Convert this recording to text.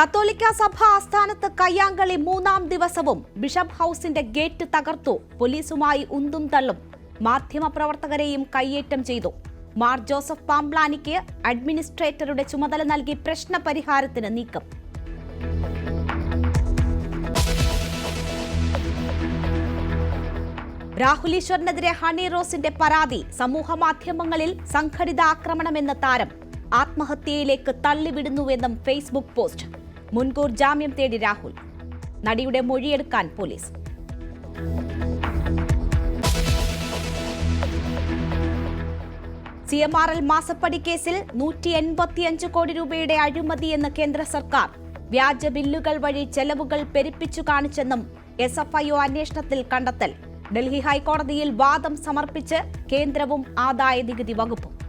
കത്തോലിക്ക സഭ ആസ്ഥാനത്ത് കയ്യാങ്കളി മൂന്നാം ദിവസവും ബിഷപ്പ് ഹൌസിന്റെ ഗേറ്റ് തകർത്തു. പോലീസുമായി ഉന്തും തള്ളും. മാധ്യമപ്രവർത്തകരെയും കയ്യേറ്റം ചെയ്തു. മാർ ജോസഫ് പാംപ്ലാനിക്ക് അഡ്മിനിസ്ട്രേറ്ററുടെ ചുമതല നൽകി പ്രശ്ന പരിഹാരത്തിന് നീക്കം. രാഹുൽ ഈശ്വറിനെതിരെ ഹണി റോസിന്റെ പരാതി. സമൂഹമാധ്യമങ്ങളിൽ സംഘടിത ആക്രമണമെന്ന് താരം. ആത്മഹത്യയിലേക്ക് തള്ളിവിടുന്നുവെന്നും ഫേസ്ബുക്ക് പോസ്റ്റ്. മുൻകൂർ ജാമ്യം തേടി രാഹുൽ. നടിയുടെ മൊഴിയെടുക്കാൻ പോലീസ്. CMRL മാസപ്പടി കേസിൽ 185 കോടി രൂപയുടെ അഴിമതിയെന്ന് കേന്ദ്ര സർക്കാർ. വ്യാജ ബില്ലുകൾ വഴി ചെലവുകൾ പെരുപ്പിച്ചു കാണിച്ചെന്നും SFIO അന്വേഷണത്തിൽ കണ്ടെത്തൽ. ഡൽഹി ഹൈക്കോടതിയിൽ വാദം സമർപ്പിച്ച് കേന്ദ്രവും ആദായ നികുതി വകുപ്പും.